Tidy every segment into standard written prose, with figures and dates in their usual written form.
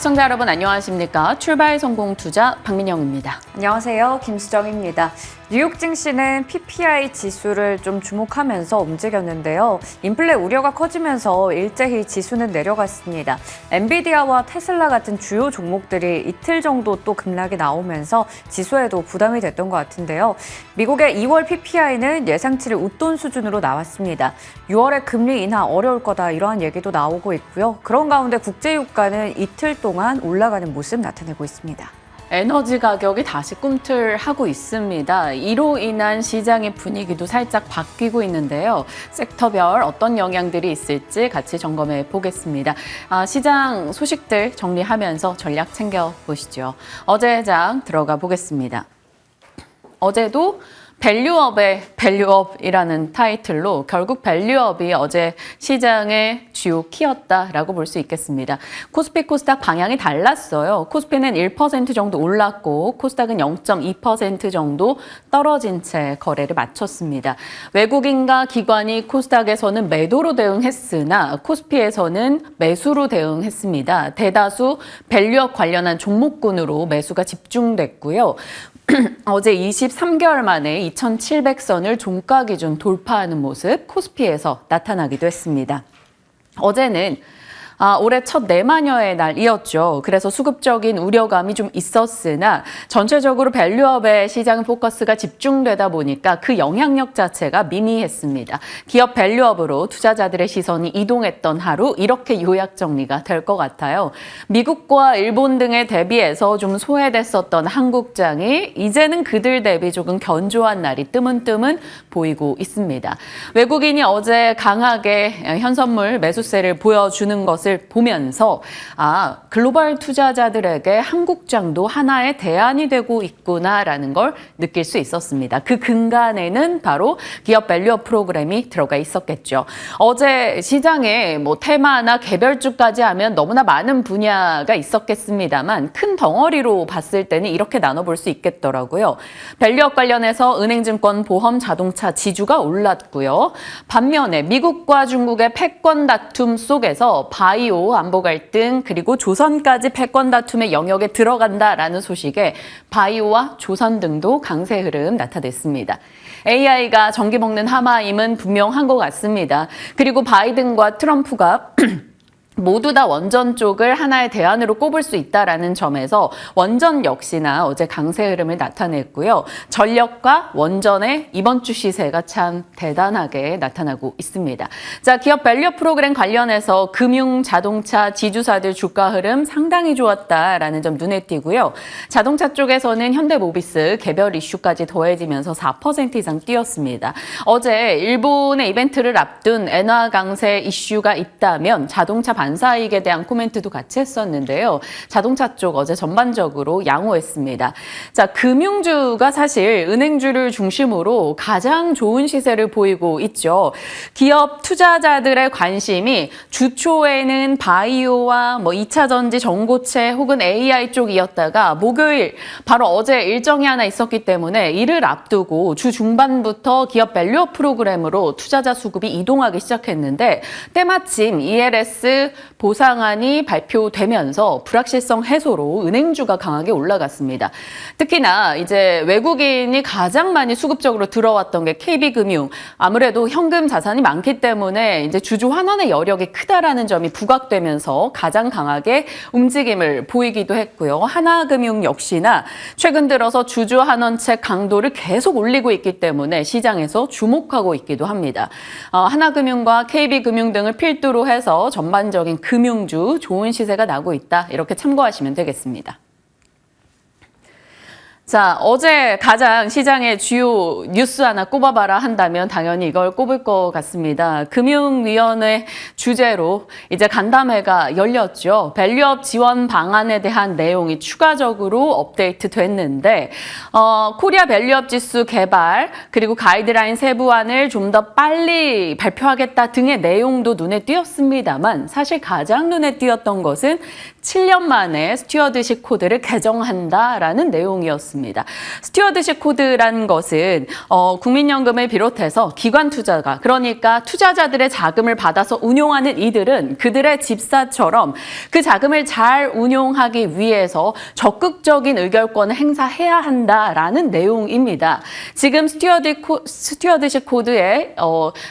시청자 여러분 안녕하십니까? 출발 성공 투자 박민영입니다. 안녕하세요. 김수정입니다. 뉴욕 증시는 PPI 지수를 좀 주목하면서 움직였는데요. 인플레 우려가 커지면서 일제히 지수는 내려갔습니다. 엔비디아와 테슬라 같은 주요 종목들이 이틀 정도 또 급락이 나오면서 지수에도 부담이 됐던 것 같은데요. 미국의 2월 PPI는 예상치를 웃돈 수준으로 나왔습니다. 6월에 금리 인하 어려울 거다 이러한 얘기도 나오고 있고요. 그런 가운데 국제유가는 이틀 동안 올라가는 모습 나타내고 있습니다. 에너지 가격이 다시 꿈틀하고 있습니다. 이로 인한 시장의 분위기도 살짝 바뀌고 있는데요. 섹터별 어떤 영향들이 있을지 같이 점검해 보겠습니다. 시장 소식들 정리하면서 전략 챙겨보시죠. 어제 장 들어가 보겠습니다. 어제도 밸류업의 밸류업이라는 타이틀로 결국 밸류업이 어제 시장의 주요 키였다라고 볼 수 있겠습니다. 코스피, 코스닥 방향이 달랐어요. 코스피는 1% 정도 올랐고 코스닥은 0.2% 정도 떨어진 채 거래를 마쳤습니다. 외국인과 기관이 코스닥에서는 매도로 대응했으나 코스피에서는 매수로 대응했습니다. 대다수 밸류업 관련한 종목군으로 매수가 집중됐고요. 어제 23개월 만에 2,700선을 종가 기준 돌파하는 모습 코스피에서 나타나기도 했습니다. 어제는 올해 첫 내마녀의 날이었죠. 그래서 수급적인 우려감이 좀 있었으나 전체적으로 밸류업에 시장 포커스가 집중되다 보니까 그 영향력 자체가 미미했습니다. 기업 밸류업으로 투자자들의 시선이 이동했던 하루 이렇게 요약 정리가 될 것 같아요. 미국과 일본 등에 대비해서 좀 소외됐었던 한국장이 이제는 그들 대비 조금 견조한 날이 뜨문뜨문 보이고 있습니다. 외국인이 어제 강하게 현선물 매수세를 보여주는 것을 보면서 글로벌 투자자들에게 한국장도 하나의 대안이 되고 있구나라는 걸 느낄 수 있었습니다. 그 근간에는 바로 기업 밸류업 프로그램이 들어가 있었겠죠. 어제 시장에 테마나 개별주까지 하면 너무나 많은 분야가 있었겠습니다만 큰 덩어리로 봤을 때는 이렇게 나눠볼 수 있겠더라고요. 밸류업 관련해서 은행증권, 보험, 자동차, 지주가 올랐고요. 반면에 미국과 중국의 패권 다툼 속에서 바이오, 안보 갈등, 그리고 조선까지 패권 다툼의 영역에 들어간다라는 소식에 바이오와 조선 등도 강세 흐름 나타냈습니다. AI가 전기 먹는 하마임은 분명한 것 같습니다. 그리고 바이든과 트럼프가 모두 다 원전 쪽을 하나의 대안으로 꼽을 수 있다라는 점에서 원전 역시나 어제 강세 흐름을 나타냈고요. 전력과 원전의 이번 주 시세가 참 대단하게 나타나고 있습니다. 자, 기업 밸류업 프로그램 관련해서 금융, 자동차, 지주사들 주가 흐름 상당히 좋았다라는 점 눈에 띄고요. 자동차 쪽에서는 현대모비스 개별 이슈까지 더해지면서 4% 이상 뛰었습니다. 어제 일본의 이벤트를 앞둔 엔화 강세 이슈가 있다면 자동차 반사이익에 대한 코멘트도 같이 했었는데요. 자동차 쪽 어제 전반적으로 양호했습니다. 자, 금융주가 사실 은행주를 중심으로 가장 좋은 시세를 보이고 있죠. 기업 투자자들의 관심이 주초에는 바이오와 2차 전지, 전고체 혹은 AI 쪽이었다가 목요일 바로 어제 일정이 하나 있었기 때문에 이를 앞두고 주 중반부터 기업 밸류업 프로그램으로 투자자 수급이 이동하기 시작했는데 때마침 ELS 보상안이 발표되면서 불확실성 해소로 은행주가 강하게 올라갔습니다. 특히나 이제 외국인이 가장 많이 수급적으로 들어왔던 게 KB금융. 아무래도 현금 자산이 많기 때문에 이제 주주 환원의 여력이 크다라는 점이 부각되면서 가장 강하게 움직임을 보이기도 했고요. 하나금융 역시나 최근 들어서 주주 환원책 강도를 계속 올리고 있기 때문에 시장에서 주목하고 있기도 합니다. 하나금융과 KB금융 등을 필두로 해서 전반적인 금융주 좋은 시세가 나고 있다. 이렇게 참고하시면 되겠습니다. 자, 어제 가장 시장의 주요 뉴스 하나 꼽아봐라 한다면 당연히 이걸 꼽을 것 같습니다. 금융위원회 주재로 이제 간담회가 열렸죠. 밸류업 지원 방안에 대한 내용이 추가적으로 업데이트 됐는데 코리아 밸류업 지수 개발 그리고 가이드라인 세부안을 좀 더 빨리 발표하겠다 등의 내용도 눈에 띄었습니다만 사실 가장 눈에 띄었던 것은 7년 만에 스튜어드십 코드를 개정한다라는 내용이었습니다. 있습니다. 스튜어드십 코드라는 것은 국민연금을 비롯해서 기관 투자가, 그러니까 투자자들의 자금을 받아서 운용하는 이들은 그들의 집사처럼 그 자금을 잘 운용하기 위해서 적극적인 의결권을 행사해야 한다라는 내용입니다. 지금 스튜어드십 코드에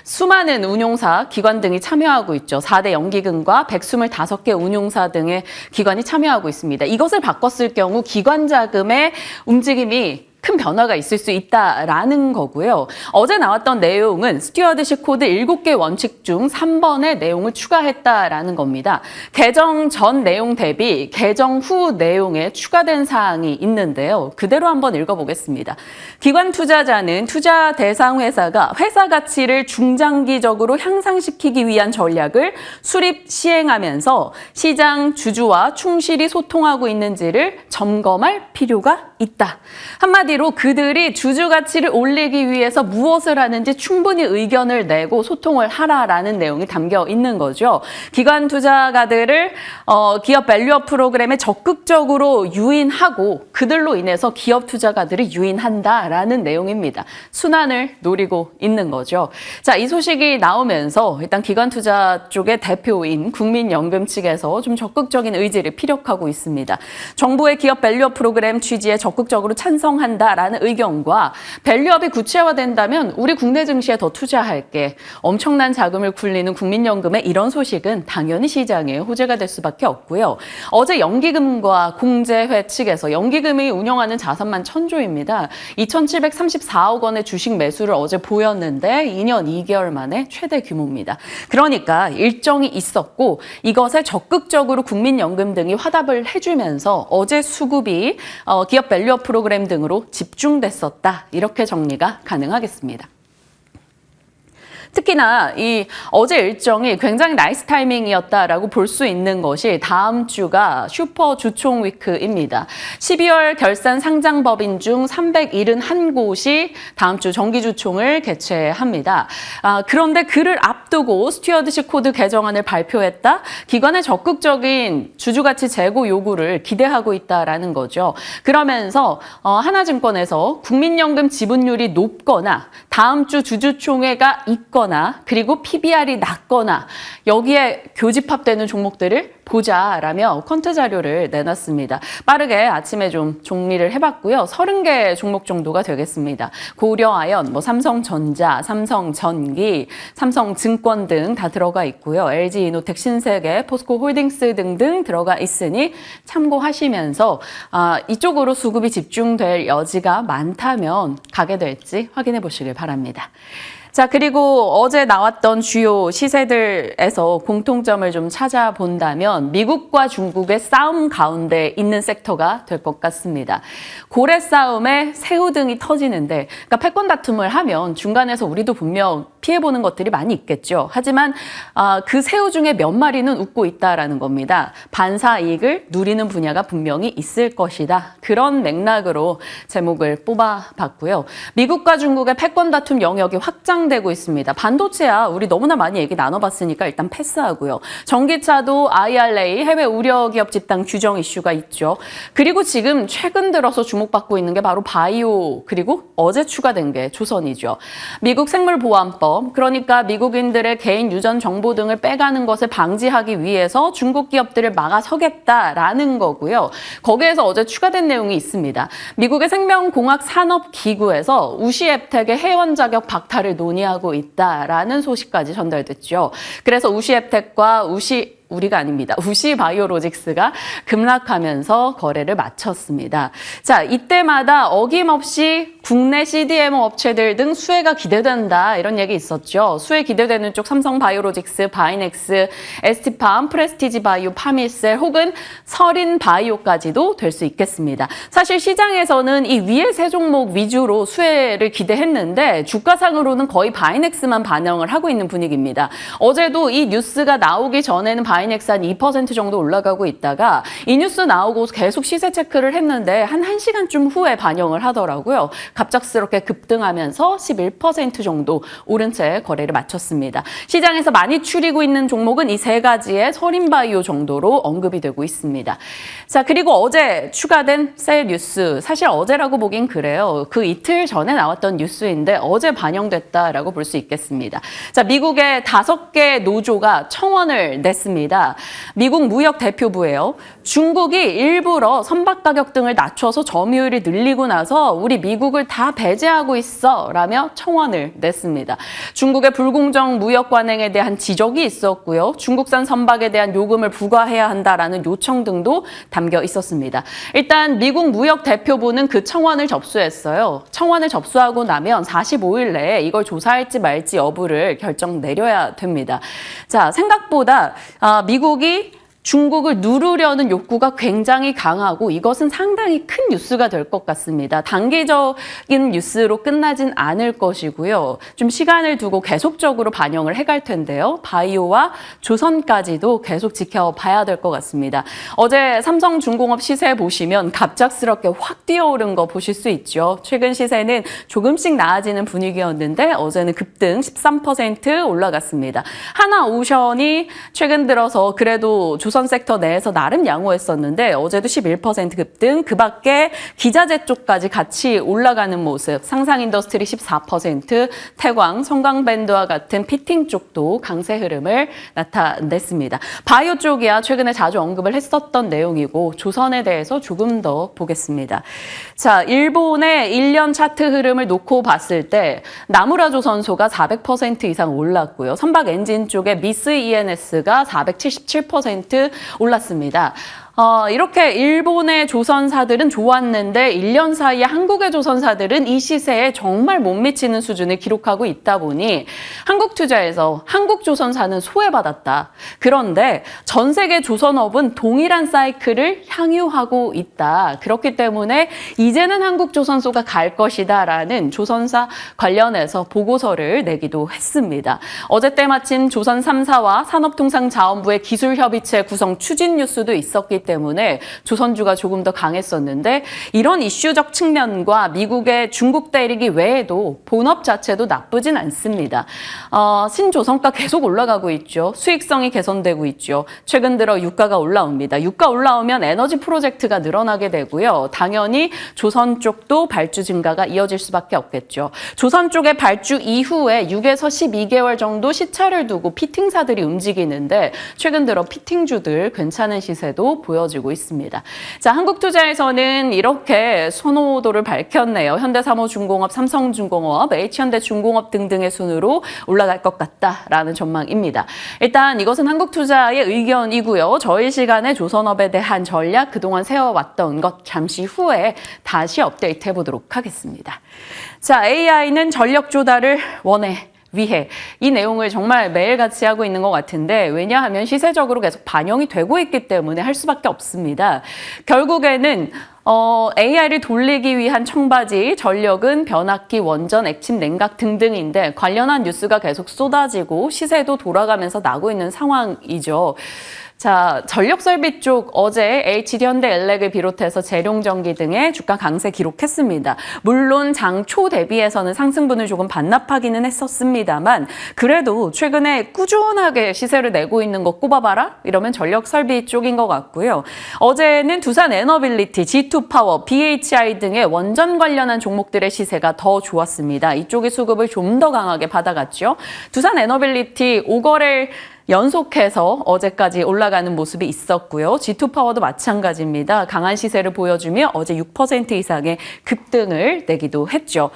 수많은 운용사, 기관 등이 참여하고 있죠. 4대 연기금과 125개 운용사 등의 기관이 참여하고 있습니다. 이것을 바꿨을 경우 기관 자금의 움직임이 큰 변화가 있을 수 있다라는 거고요. 어제 나왔던 내용은 스튜어드십 코드 7개 원칙 중 3번의 내용을 추가했다라는 겁니다. 개정 전 내용 대비 개정 후 내용에 추가된 사항이 있는데요. 그대로 한번 읽어보겠습니다. 기관 투자자는 투자 대상 회사가 회사 가치를 중장기적으로 향상시키기 위한 전략을 수립 시행하면서 시장 주주와 충실히 소통하고 있는지를 점검할 필요가 있다. 한마디로 그들이 주주 가치를 올리기 위해서 무엇을 하는지 충분히 의견을 내고 소통을 하라라는 내용이 담겨 있는 거죠. 기관 투자가들을 기업 밸류업 프로그램에 적극적으로 유인하고 그들로 인해서 기업 투자가들이 유인한다라는 내용입니다. 순환을 노리고 있는 거죠. 자, 이 소식이 나오면서 일단 기관 투자 쪽의 대표인 국민연금 측에서 좀 적극적인 의지를 피력하고 있습니다. 정부의 기업 밸류업 프로그램 취지에 적극적으로 찬성한다라는 의견과 밸류업이 구체화된다면 우리 국내 증시에 더 투자할게, 엄청난 자금을 굴리는 국민연금의 이런 소식은 당연히 시장에 호재가 될 수밖에 없고요. 어제 연기금과 공제회 측에서 연기금이 운영하는 자산만 1,000조입니다. 2,734억 원의 주식 매수를 어제 보였는데 2년 2개월 만에 최대 규모입니다. 그러니까 일정이 있었고 이것에 적극적으로 국민연금 등이 화답을 해주면서 어제 수급이 기업 밸류업 프로그램 등으로 집중됐었다. 이렇게 정리가 가능하겠습니다. 특히나 이 어제 일정이 굉장히 나이스 타이밍이었다라고 볼 수 있는 것이 다음 주가 슈퍼 주총 위크입니다. 12월 결산 상장 법인 중 371곳이 다음 주 정기 주총을 개최합니다. 그런데 그를 앞두고 스튜어드십 코드 개정안을 발표했다. 기관의 적극적인 주주가치 재고 요구를 기대하고 있다라는 거죠. 그러면서 하나증권에서 국민연금 지분율이 높거나 다음 주 주주총회가 있거나 그리고 PBR이 낮거나 여기에 교집합되는 종목들을 보자라며 퀀트 자료를 내놨습니다. 빠르게 아침에 좀 정리를 해봤고요. 30개 종목 정도가 되겠습니다. 고려아연, 삼성전자, 삼성전기, 삼성증권 등 다 들어가 있고요. LG이노텍, 신세계, 포스코홀딩스 등등 들어가 있으니 참고하시면서 이쪽으로 수급이 집중될 여지가 많다면 가게 될지 확인해 보시길 바랍니다. 자, 그리고 어제 나왔던 주요 시세들에서 공통점을 좀 찾아본다면 미국과 중국의 싸움 가운데 있는 섹터가 될 것 같습니다. 고래 싸움에 새우 등이 터지는데, 그러니까 패권 다툼을 하면 중간에서 우리도 분명 피해보는 것들이 많이 있겠죠. 하지만 그 새우 중에 몇 마리는 웃고 있다라는 겁니다. 반사 이익을 누리는 분야가 분명히 있을 것이다. 그런 맥락으로 제목을 뽑아봤고요. 미국과 중국의 패권 다툼 영역이 확장되고 있습니다. 반도체야 우리 너무나 많이 얘기 나눠봤으니까 일단 패스하고요. 전기차도 IRA 해외 우려 기업 집단 규정 이슈가 있죠. 그리고 지금 최근 들어서 주목받고 있는 게 바로 바이오, 그리고 어제 추가된 게 조선이죠. 미국 생물보안법, 그러니까 미국인들의 개인 유전 정보 등을 빼가는 것을 방지하기 위해서 중국 기업들을 막아서겠다라는 거고요. 거기에서 어제 추가된 내용이 있습니다. 미국의 생명공학산업기구에서 우시앱텍의 회원 자격 박탈을 논의하고 있다라는 소식까지 전달됐죠. 그래서 우시앱텍과 우리가 아닙니다. 우시바이오로직스가 급락하면서 거래를 마쳤습니다. 자, 이때마다 어김없이 국내 CDMO 업체들 등 수혜가 기대된다 이런 얘기 있었죠. 수혜 기대되는 쪽 삼성바이오로직스, 바이넥스, ST팜, 프레스티지바이오, 파미셀 혹은 서린바이오까지도 될 수 있겠습니다. 사실 시장에서는 이 위에 세 종목 위주로 수혜를 기대했는데 주가상으로는 거의 바이넥스만 반영을 하고 있는 분위기입니다. 어제도 이 뉴스가 나오기 전에는 바이넥스 한 2% 정도 올라가고 있다가 이 뉴스 나오고 계속 시세 체크를 했는데 한 1시간쯤 후에 반영을 하더라고요. 갑작스럽게 급등하면서 11% 정도 오른 채 거래를 마쳤습니다. 시장에서 많이 추리고 있는 종목은 이 세 가지의 서린바이오 정도로 언급이 되고 있습니다. 자, 그리고 어제 추가된 셀 뉴스, 사실 어제라고 보긴 그래요. 그 이틀 전에 나왔던 뉴스인데 어제 반영됐다라고 볼 수 있겠습니다. 자, 미국의 5개 노조가 청원을 냈습니다. 미국 무역 대표부예요. 중국이 일부러 선박 가격 등을 낮춰서 점유율이 늘리고 나서 우리 미국을 다 배제하고 있어 라며 청원을 냈습니다. 중국의 불공정 무역 관행에 대한 지적이 있었고요. 중국산 선박에 대한 요금을 부과해야 한다라는 요청 등도 담겨 있었습니다. 일단 미국 무역 대표부는 그 청원을 접수했어요. 청원을 접수하고 나면 45일 내에 이걸 조사할지 말지 여부를 결정 내려야 됩니다. 자, 생각보다 미국이 중국을 누르려는 욕구가 굉장히 강하고 이것은 상당히 큰 뉴스가 될 것 같습니다. 단기적인 뉴스로 끝나진 않을 것이고요. 좀 시간을 두고 계속적으로 반영을 해갈 텐데요. 바이오와 조선까지도 계속 지켜봐야 될 것 같습니다. 어제 삼성중공업 시세 보시면 갑작스럽게 확 뛰어오른 거 보실 수 있죠. 최근 시세는 조금씩 나아지는 분위기였는데 어제는 급등 13% 올라갔습니다. 하나오션이 최근 들어서 그래도 조선 섹터 내에서 나름 양호했었는데 어제도 11% 급등, 그 밖에 기자재 쪽까지 같이 올라가는 모습, 상상인더스트리 14%, 태광, 성광밴드와 같은 피팅 쪽도 강세 흐름을 나타냈습니다. 바이오 쪽이야 최근에 자주 언급을 했었던 내용이고 조선에 대해서 조금 더 보겠습니다. 자, 일본의 1년 차트 흐름을 놓고 봤을 때 나무라 조선소가 400% 이상 올랐고요. 선박 엔진 쪽에 미스 ENS가 477% 올랐습니다. 이렇게 일본의 조선사들은 좋았는데 1년 사이에 한국의 조선사들은 이 시세에 정말 못 미치는 수준을 기록하고 있다 보니 한국투자에서 한국 조선사는 소외받았다. 그런데 전 세계 조선업은 동일한 사이클을 향유하고 있다. 그렇기 때문에 이제는 한국 조선소가 갈 것이다라는 조선사 관련해서 보고서를 내기도 했습니다. 어제 때마침 조선 3사와 산업통상자원부의 기술협의체 구성 추진 뉴스도 있었기 때문에 조선주가 조금 더 강했었는데 이런 이슈적 측면과 미국의 중국 대리기 외에도 본업 자체도 나쁘진 않습니다. 신조선가 계속 올라가고 있죠. 수익성이 개선되고 있죠. 최근 들어 유가가 올라옵니다. 유가 올라오면 에너지 프로젝트가 늘어나게 되고요. 당연히 조선 쪽도 발주 증가가 이어질 수밖에 없겠죠. 조선 쪽의 발주 이후에 6에서 12개월 정도 시차를 두고 피팅사들이 움직이는데 최근 들어 피팅주들 괜찮은 시세도 보여지고 있습니다. 자, 한국투자에서는 이렇게 선호도를 밝혔네요. 현대사모중공업, 삼성중공업, H현대중공업 등등의 순으로 올라갈 것 같다라는 전망입니다. 일단 이것은 한국투자의 의견이고요. 저희 시간에 조선업에 대한 전략 그동안 세워왔던 것 잠시 후에 다시 업데이트 해보도록 하겠습니다. 자, AI는 전력 조달을 위해 이 내용을 정말 매일같이 하고 있는 것 같은데 왜냐하면 시세적으로 계속 반영이 되고 있기 때문에 할 수밖에 없습니다. 결국에는 AI를 돌리기 위한 청바지, 전력은 변압기, 원전, 액침, 냉각 등등인데 관련한 뉴스가 계속 쏟아지고 시세도 돌아가면서 나고 있는 상황이죠. 자, 전력설비 쪽 어제 HD현대엘렉을 비롯해서 재룡전기 등의 주가 강세 기록했습니다. 물론 장 초 대비해서는 상승분을 조금 반납하기는 했었습니다만 그래도 최근에 꾸준하게 시세를 내고 있는 거 꼽아봐라? 이러면 전력설비 쪽인 것 같고요. 어제는 두산에너빌리티, G2파워, BHI 등의 원전 관련한 종목들의 시세가 더 좋았습니다. 이쪽의 수급을 좀 더 강하게 받아갔죠. 두산에너빌리티 5거래일 연속해서 어제까지 올라가는 모습이 있었고요. G2파워도 마찬가지입니다. 강한 시세를 보여주며 어제 6% 이상의 급등을 내기도 했죠.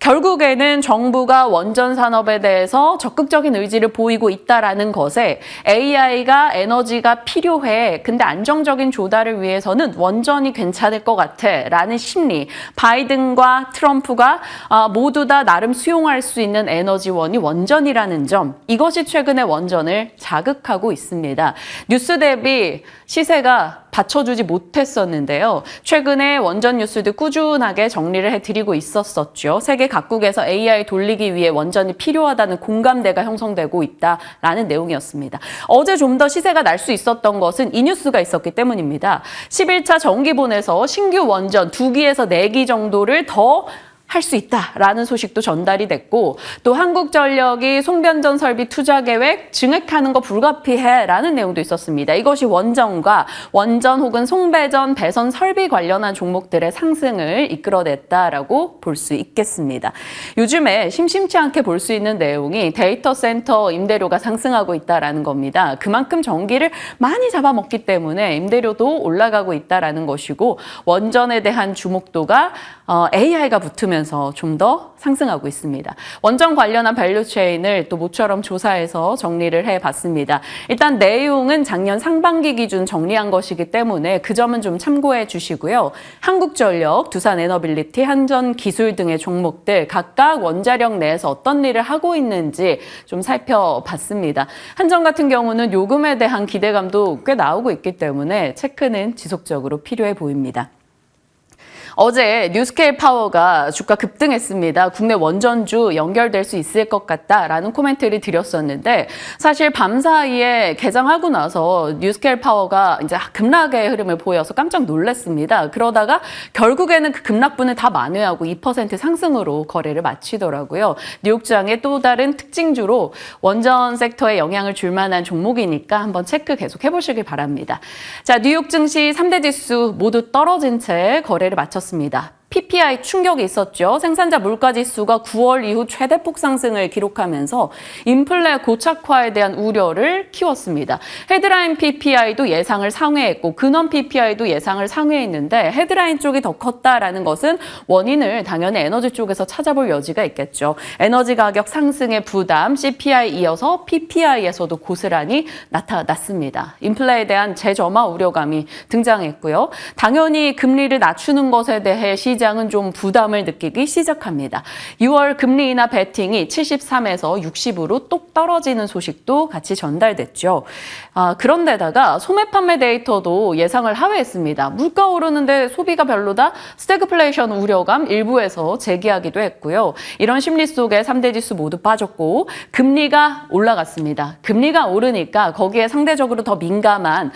결국에는 정부가 원전 산업에 대해서 적극적인 의지를 보이고 있다라는 것에 AI가 에너지가 필요해. 근데 안정적인 조달을 위해서는 원전이 괜찮을 것 같아. 라는 심리. 바이든과 트럼프가 모두 다 나름 수용할 수 있는 에너지원이 원전이라는 점. 이것이 최근에 원전을 자극하고 있습니다. 뉴스 대비 시세가 받쳐주지 못했었는데요. 최근에 원전 뉴스도 꾸준하게 정리를 해드리고 있었었죠. 세계 각국에서 AI 돌리기 위해 원전이 필요하다는 공감대가 형성되고 있다라는 내용이었습니다. 어제 좀 더 시세가 날 수 있었던 것은 이 뉴스가 있었기 때문입니다. 11차 정기본에서 신규 원전 2기에서 4기 정도를 더 할 수 있다라는 소식도 전달이 됐고 또 한국전력이 송변전 설비 투자 계획 증액하는 거 불가피해라는 내용도 있었습니다. 이것이 원전 혹은 송배전, 배선 설비 관련한 종목들의 상승을 이끌어냈다라고 볼 수 있겠습니다. 요즘에 심심치 않게 볼 수 있는 내용이 데이터 센터 임대료가 상승하고 있다라는 겁니다. 그만큼 전기를 많이 잡아먹기 때문에 임대료도 올라가고 있다라는 것이고 원전에 대한 주목도가 AI가 붙으면서 좀 더 상승하고 있습니다. 원전 관련한 밸류체인을 또 모처럼 조사해서 정리를 해봤습니다. 일단 내용은 작년 상반기 기준 정리한 것이기 때문에 그 점은 좀 참고해 주시고요. 한국전력, 두산에너빌리티, 한전기술 등의 종목들 각각 원자력 내에서 어떤 일을 하고 있는지 좀 살펴봤습니다. 한전 같은 경우는 요금에 대한 기대감도 꽤 나오고 있기 때문에 체크는 지속적으로 필요해 보입니다. 어제 뉴스케일 파워가 주가 급등했습니다. 국내 원전주 연결될 수 있을 것 같다라는 코멘트를 드렸었는데 사실 밤 사이에 개장하고 나서 뉴스케일 파워가 이제 급락의 흐름을 보여서 깜짝 놀랐습니다. 그러다가 결국에는 그 급락분을 다 만회하고 2% 상승으로 거래를 마치더라고요. 뉴욕장의 또 다른 특징주로 원전 섹터에 영향을 줄 만한 종목이니까 한번 체크 계속 해보시길 바랍니다. 자, 뉴욕 증시 3대 지수 모두 떨어진 채 거래를 마쳤습니다. PPI 충격이 있었죠. 생산자 물가지수가 9월 이후 최대폭 상승을 기록하면서 인플레 고착화에 대한 우려를 키웠습니다. 헤드라인 PPI도 예상을 상회했고 근원 PPI도 예상을 상회했는데 헤드라인 쪽이 더 컸다라는 것은 원인을 당연히 에너지 쪽에서 찾아볼 여지가 있겠죠. 에너지 가격 상승의 부담, CPI 이어서 PPI에서도 고스란히 나타났습니다. 인플레에 대한 재점화 우려감이 등장했고요. 당연히 금리를 낮추는 것에 대해 시장은 좀 부담을 느끼기 시작합니다. 6월 금리 인하 베팅이 73에서 60으로 똑 떨어지는 소식도 같이 전달됐죠. 그런데다가 소매 판매 데이터도 예상을 하회했습니다. 물가 오르는데 소비가 별로다? 스태그플레이션 우려감 일부에서 제기하기도 했고요. 이런 심리 속에 3대 지수 모두 빠졌고 금리가 올라갔습니다. 금리가 오르니까 거기에 상대적으로 더 민감한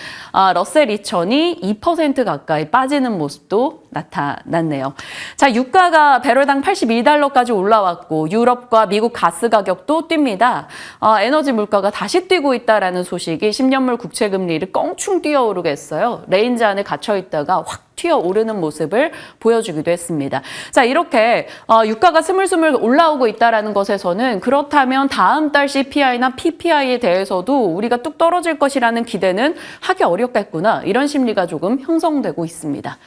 러셀 2000이 2% 가까이 빠지는 모습도 나타났네요. 자, 유가가 배럴당 82달러까지 올라왔고 유럽과 미국 가스 가격도 뜁니다. 에너지 물가가 다시 뛰고 있다라는 소식이 10년물 국채 금리를 껑충 뛰어오르게 했어요. 레인지 안에 갇혀 있다가 확 튀어오르는 모습을 보여주기도 했습니다. 자, 이렇게 유가가 스물스물 올라오고 있다는 것에서는 그렇다면 다음 달 CPI나 PPI에 대해서도 우리가 뚝 떨어질 것이라는 기대는 하기 어렵겠구나. 이런 심리가 조금 형성되고 있습니다.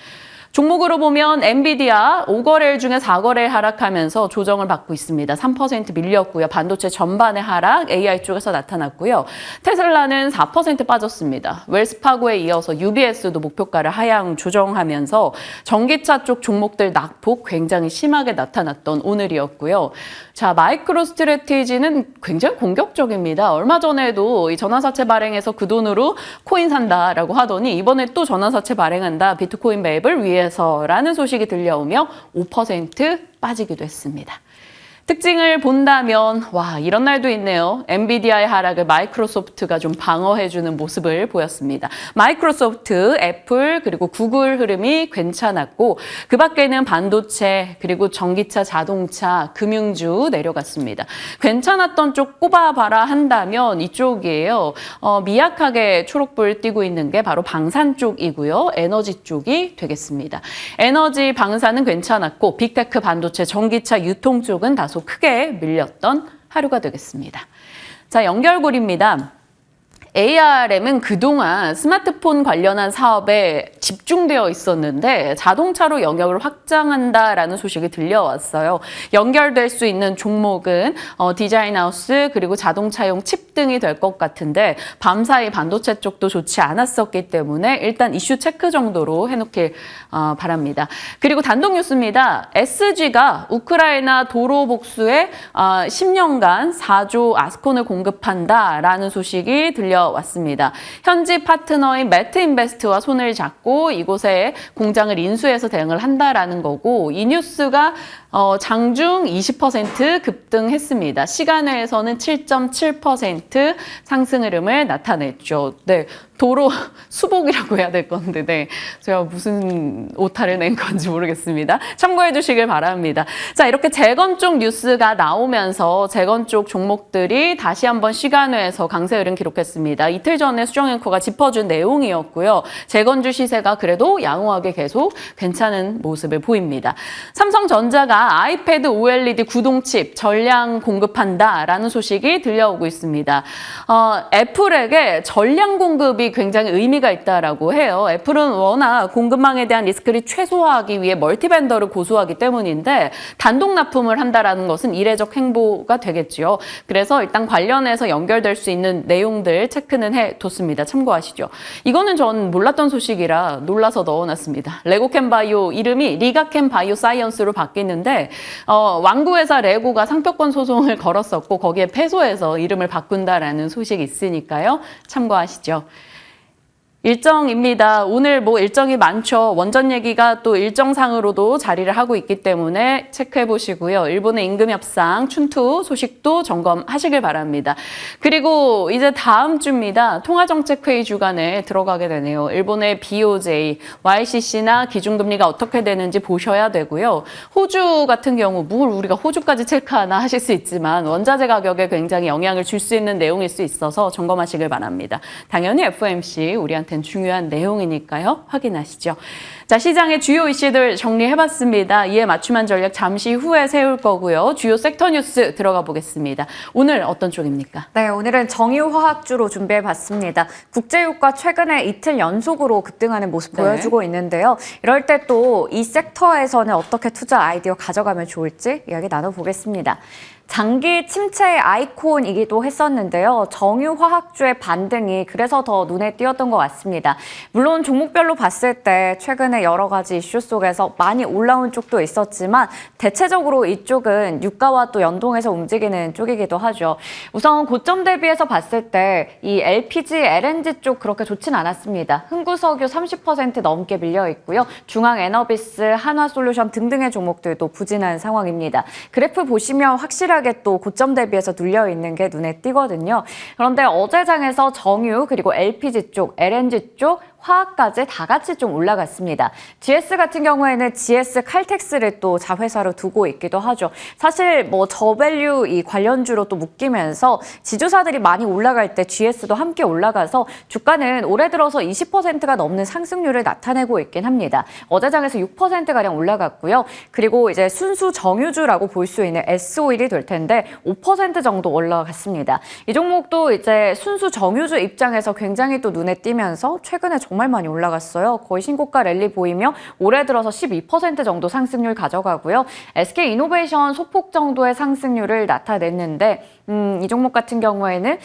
종목으로 보면 엔비디아 5거래일 중에 4거래일 하락하면서 조정을 받고 있습니다. 3% 밀렸고요. 반도체 전반의 하락 AI 쪽에서 나타났고요. 테슬라는 4% 빠졌습니다. 웰스파고에 이어서 UBS도 목표가를 하향 조정하면서 전기차 쪽 종목들 낙폭 굉장히 심하게 나타났던 오늘이었고요. 자, 마이크로 스트래티지는 굉장히 공격적입니다. 얼마 전에도 이 전환사채 발행해서 그 돈으로 코인 산다라고 하더니 이번에 또 전환사채 발행한다. 비트코인 매입을 위해서라는 소식이 들려오며 5% 빠지기도 했습니다. 특징을 본다면 와, 이런 날도 있네요. 엔비디아의 하락을 마이크로소프트가 좀 방어해주는 모습을 보였습니다. 마이크로소프트, 애플, 그리고 구글 흐름이 괜찮았고 그 밖에는 반도체, 그리고 전기차, 자동차, 금융주 내려갔습니다. 괜찮았던 쪽 꼽아봐라 한다면 이쪽이에요. 미약하게 초록불 띄고 있는 게 바로 방산 쪽이고요. 에너지 쪽이 되겠습니다. 에너지, 방산은 괜찮았고 빅테크, 반도체, 전기차, 유통 쪽은 다소 크게 밀렸던 하루가 되겠습니다. 자, 연결고리입니다. ARM은 그동안 스마트폰 관련한 사업에 집중되어 있었는데 자동차로 영역을 확장한다라는 소식이 들려왔어요. 연결될 수 있는 종목은 디자인하우스 그리고 자동차용 칩 급등이 될 것 같은데 밤사이 반도체 쪽도 좋지 않았었기 때문에 일단 이슈 체크 정도로 해놓길 바랍니다. 그리고 단독 뉴스입니다. SG가 우크라이나 도로 복수에 10년간 4조 아스콘을 공급한다라는 소식이 들려왔습니다. 현지 파트너인 매트인베스트와 손을 잡고 이곳에 공장을 인수해서 대응을 한다라는 거고 이 뉴스가 장중 20% 급등했습니다. 시간외에서는 7.7% 상승 흐름을 나타냈죠. 네, 도로 수복이라고 해야 될 건데, 네, 제가 무슨 오타를 낸 건지 모르겠습니다. 참고해 주시길 바랍니다. 자, 이렇게 재건 쪽 뉴스가 나오면서 재건 쪽 종목들이 다시 한번 시간외에서 강세 흐름 기록했습니다. 이틀 전에 수정 앵커가 짚어준 내용이었고요. 재건주 시세가 그래도 양호하게 계속 괜찮은 모습을 보입니다. 삼성전자가 아이패드 OLED 구동칩 전량 공급한다라는 소식이 들려오고 있습니다. 애플에게 전량 공급이 굉장히 의미가 있다라고 해요. 애플은 워낙 공급망에 대한 리스크를 최소화하기 위해 멀티벤더를 고수하기 때문인데 단독 납품을 한다라는 것은 이례적 행보가 되겠지요. 그래서 일단 관련해서 연결될 수 있는 내용들 체크는 해뒀습니다. 참고하시죠. 이거는 전 몰랐던 소식이라 놀라서 넣어놨습니다. 레고캠바이오 이름이 리가캠바이오 사이언스로 바뀌는데 완구회사 레고가 상표권 소송을 걸었었고 거기에 패소해서 이름을 바꾼다라는 소식이 있으니까요. 참고하시죠. 일정입니다. 오늘 일정이 많죠. 원전 얘기가 또 일정상으로도 자리를 하고 있기 때문에 체크해 보시고요. 일본의 임금 협상, 춘투 소식도 점검하시길 바랍니다. 그리고 이제 다음 주입니다. 통화정책회의 주간에 들어가게 되네요. 일본의 BOJ, YCC나 기준금리가 어떻게 되는지 보셔야 되고요. 호주 같은 경우 뭘 우리가 호주까지 체크하나 하실 수 있지만 원자재 가격에 굉장히 영향을 줄 수 있는 내용일 수 있어서 점검하시길 바랍니다. 당연히 FOMC 우리한테 중요한 내용이니까요. 확인하시죠. 자, 시장의 주요 이슈들 정리해봤습니다. 이에 맞춤한 전략 잠시 후에 세울 거고요. 주요 섹터 뉴스 들어가 보겠습니다. 오늘 어떤 쪽입니까? 네, 오늘은 정유화학주로 준비해봤습니다. 국제유가 최근에 이틀 연속으로 급등하는 모습 보여주고 있는데요. 이럴 때 또 이 섹터에서는 어떻게 투자 아이디어 가져가면 좋을지 이야기 나눠보겠습니다. 장기 침체의 아이콘이기도 했었는데요. 정유화학주의 반등이 그래서 더 눈에 띄었던 것 같습니다. 물론 종목별로 봤을 때 최근에 여러 가지 이슈 속에서 많이 올라온 쪽도 있었지만 대체적으로 이쪽은 유가와 또 연동해서 움직이는 쪽이기도 하죠. 우선 고점 대비해서 봤을 때 이 LPG, LNG 쪽 그렇게 좋진 않았습니다. 흥구석유 30% 넘게 밀려 있고요. 중앙에너비스, 한화솔루션 등등의 종목들도 부진한 상황입니다. 그래프 보시면 확실하게 또 고점 대비해서 눌려 있는 게 눈에 띄거든요. 그런데 어제 장에서 정유 그리고 LPG 쪽, LNG 쪽, 화학까지 다 같이 좀 올라갔습니다. GS 같은 경우에는 GS 칼텍스를 또 자회사로 두고 있기도 하죠. 사실 저밸류 이 관련주로 또 묶이면서 지주사들이 많이 올라갈 때 GS도 함께 올라가서 주가는 올해 들어서 20%가 넘는 상승률을 나타내고 있긴 합니다. 어제 장에서 6%가량 올라갔고요. 그리고 이제 순수 정유주라고 볼 수 있는 S-오일이 될 텐데 5% 정도 올라갔습니다. 이 종목도 이제 순수 정유주 입장에서 굉장히 또 눈에 띄면서 최근에 정말 많이 올라갔어요. 거의 신고가 랠리 보이며 올해 들어서 12% 정도 상승률 가져가고요. SK이노베이션 소폭 정도의 상승률을 나타냈는데 이 종목 같은 경우에는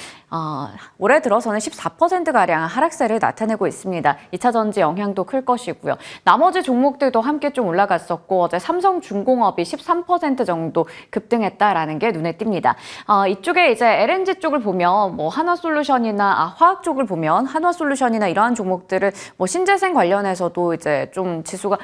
올해 들어서는 14%가량 하락세를 나타내고 있습니다. 2차 전지 영향도 클 것이고요. 나머지 종목들도 함께 좀 올라갔었고 어제 삼성중공업이 13% 정도 급등했다라는 게 눈에 띕니다. 이쪽에 이제 LNG 쪽을 보면 한화솔루션이나 화학 쪽을 보면 한화솔루션이나 이러한 종목들을 신재생 관련해서도 이제 좀 지수가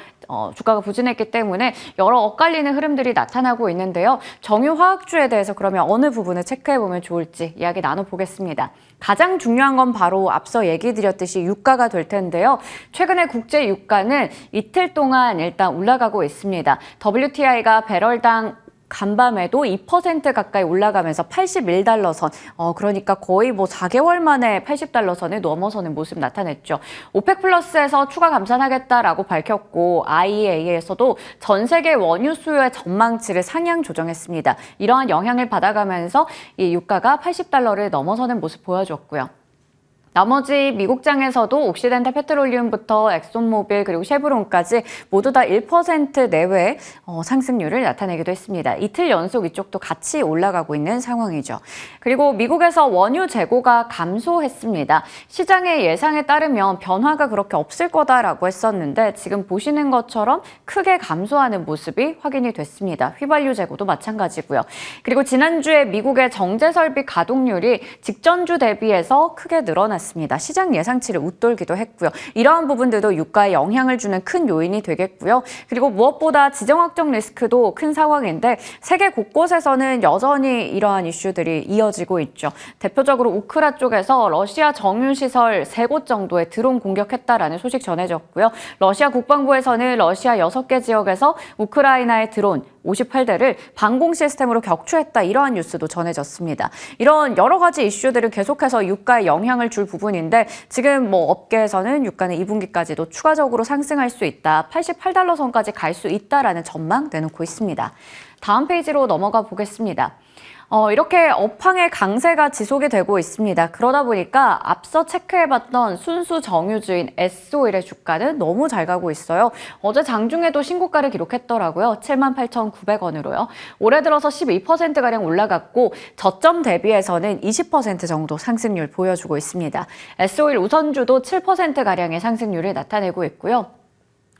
주가가 부진했기 때문에 여러 엇갈리는 흐름들이 나타나고 있는데요. 정유화학주에 대해서 그러면 어느 부분을 체크해보면 좋을지 이야기 나눠보겠습니다. 가장 중요한 건 바로 앞서 얘기 드렸듯이 유가가 될 텐데요. 최근에 국제 유가는 이틀 동안 일단 올라가고 있습니다. WTI가 배럴당 간밤에도 2% 가까이 올라가면서 81달러 선, 그러니까 거의 4개월 만에 80달러 선을 넘어서는 모습 나타냈죠. 오펙 플러스에서 추가 감산하겠다라고 밝혔고 IEA에서도 전 세계 원유 수요의 전망치를 상향 조정했습니다. 이러한 영향을 받아가면서 이 유가가 80달러를 넘어서는 모습 보여줬고요. 나머지 미국장에서도 옥시덴탈 페트롤리움부터 엑손모빌 그리고 쉐브론까지 모두 다 1% 내외 상승률을 나타내기도 했습니다. 이틀 연속 이쪽도 같이 올라가고 있는 상황이죠. 그리고 미국에서 원유 재고가 감소했습니다. 시장의 예상에 따르면 변화가 그렇게 없을 거다라고 했었는데 지금 보시는 것처럼 크게 감소하는 모습이 확인이 됐습니다. 휘발유 재고도 마찬가지고요. 그리고 지난주에 미국의 정제설비 가동률이 직전주 대비해서 크게 늘어났습니다. 시장 예상치를 웃돌기도 했고요. 이러한 부분들도 유가에 영향을 주는 큰 요인이 되겠고요. 그리고 무엇보다 지정학적 리스크도 큰 상황인데 세계 곳곳에서는 여전히 이러한 이슈들이 이어지고 있죠. 대표적으로 우크라 쪽에서 러시아 정유시설 3곳 정도에 드론 공격했다라는 소식 전해졌고요. 러시아 국방부에서는 러시아 6개 지역에서 우크라이나의 드론 58대를 방공 시스템으로 격추했다 이러한 뉴스도 전해졌습니다. 이런 여러 가지 이슈들은 계속해서 유가에 영향을 줄 부분인데 지금 업계에서는 유가는 2분기까지도 추가적으로 상승할 수 있다. 88달러 선까지 갈 수 있다라는 전망 내놓고 있습니다. 다음 페이지로 넘어가 보겠습니다. 이렇게 업황의 강세가 지속이 되고 있습니다. 그러다 보니까 앞서 체크해봤던 순수 정유주인 S오일의 주가는 너무 잘 가고 있어요. 어제 장중에도 신고가를 기록했더라고요. 78,900원으로요. 올해 들어서 12%가량 올라갔고 저점 대비해서는 20% 정도 상승률 보여주고 있습니다. S오일 우선주도 7%가량의 상승률을 나타내고 있고요.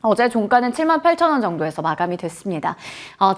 어제 종가는 78,000원 정도에서 마감이 됐습니다.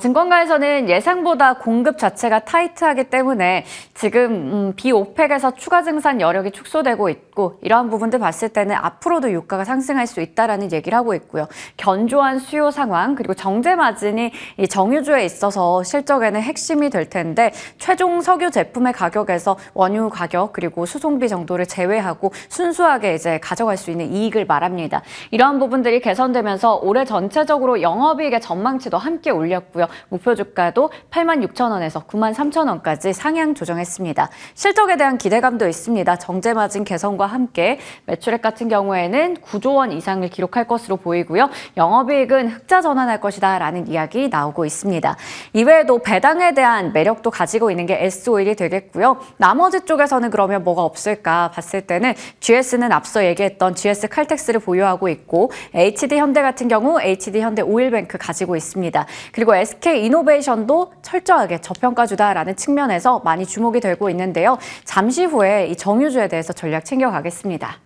증권가에서는 예상보다 공급 자체가 타이트하기 때문에 지금 비오펙에서 추가 증산 여력이 축소되고 있고 이러한 부분들 봤을 때는 앞으로도 유가가 상승할 수 있다라는 얘기를 하고 있고요. 견조한 수요 상황 그리고 정제 마진이 이 정유주에 있어서 실적에는 핵심이 될 텐데 최종 석유 제품의 가격에서 원유 가격 그리고 수송비 정도를 제외하고 순수하게 이제 가져갈 수 있는 이익을 말합니다. 이러한 부분들이 개선되면 올해 전체적으로 영업이익의 전망치도 함께 올렸고요. 목표 주가도 86,000원에서 93,000원까지 상향 조정했습니다. 실적에 대한 기대감도 있습니다. 정제 마진 개선과 함께 매출액 같은 경우에는 9조 원 이상을 기록할 것으로 보이고요. 영업이익은 흑자 전환할 것이다라는 이야기 나오고 있습니다. 이외에도 배당에 대한 매력도 가지고 있는 게 S오일이 되겠고요. 나머지 쪽에서는 그러면 뭐가 없을까 봤을 때는 GS는 앞서 얘기했던 GS 칼텍스를 보유하고 있고 HD 현대 같은 경우 HD 현대 오일뱅크 가지고 있습니다. 그리고 SK 이노베이션도 철저하게 저평가주다라는 측면에서 많이 주목이 되고 있는데요. 잠시 후에 이 정유주에 대해서 전략 챙겨가겠습니다.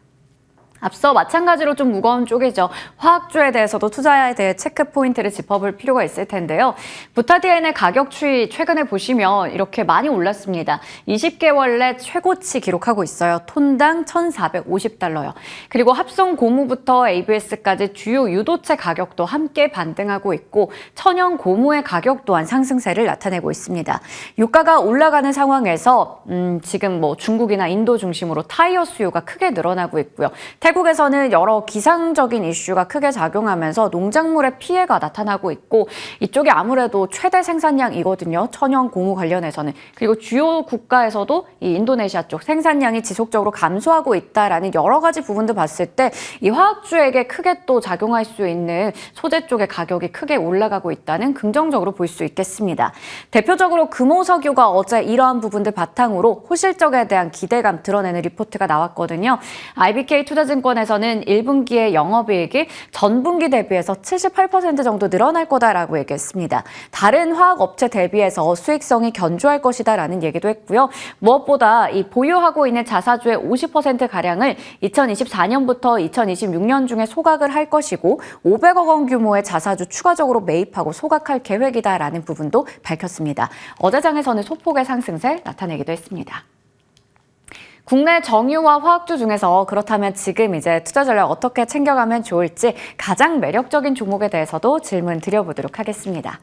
앞서 마찬가지로 좀 무거운 쪽이죠. 화학주에 대해서도 투자에 대해 체크 포인트를 짚어볼 필요가 있을 텐데요. 부타디엔의 가격 추이 최근에 보시면 이렇게 많이 올랐습니다. 20개월 내 최고치 기록하고 있어요. 톤당 1,450달러요. 그리고 합성 고무부터 ABS까지 주요 유도체 가격도 함께 반등하고 있고 천연 고무의 가격 또한 상승세를 나타내고 있습니다. 유가가 올라가는 상황에서 지금 중국이나 인도 중심으로 타이어 수요가 크게 늘어나고 있고요. 태국에서는 여러 기상적인 이슈가 크게 작용하면서 농작물의 피해가 나타나고 있고 이쪽이 아무래도 최대 생산량이거든요. 천연 고무 관련해서는. 그리고 주요 국가에서도 이 인도네시아 쪽 생산량이 지속적으로 감소하고 있다라는 여러 가지 부분들 봤을 때 이 화학주에게 크게 또 작용할 수 있는 소재 쪽의 가격이 크게 올라가고 있다는 긍정적으로 볼 수 있겠습니다. 대표적으로 금호석유가 어제 이러한 부분들 바탕으로 호실적에 대한 기대감 드러내는 리포트가 나왔거든요. IBK 투자증권에서는 1분기의 영업이익이 전분기 대비해서 78% 정도 늘어날 거다라고 얘기했습니다. 다른 화학업체 대비해서 수익성이 견조할 것이다라는 얘기도 했고요. 무엇보다 이 보유하고 있는 자사주의 50%가량을 2024년부터 2026년 중에 소각을 할 것이고 500억 원 규모의 자사주 추가적으로 매입하고 소각할 계획이다라는 부분도 밝혔습니다. 어제 장에서는 소폭의 상승세 나타내기도 했습니다. 국내 정유와 화학주 중에서 그렇다면 지금 이제 투자 전략 어떻게 챙겨가면 좋을지 가장 매력적인 종목에 대해서도 질문 드려보도록 하겠습니다.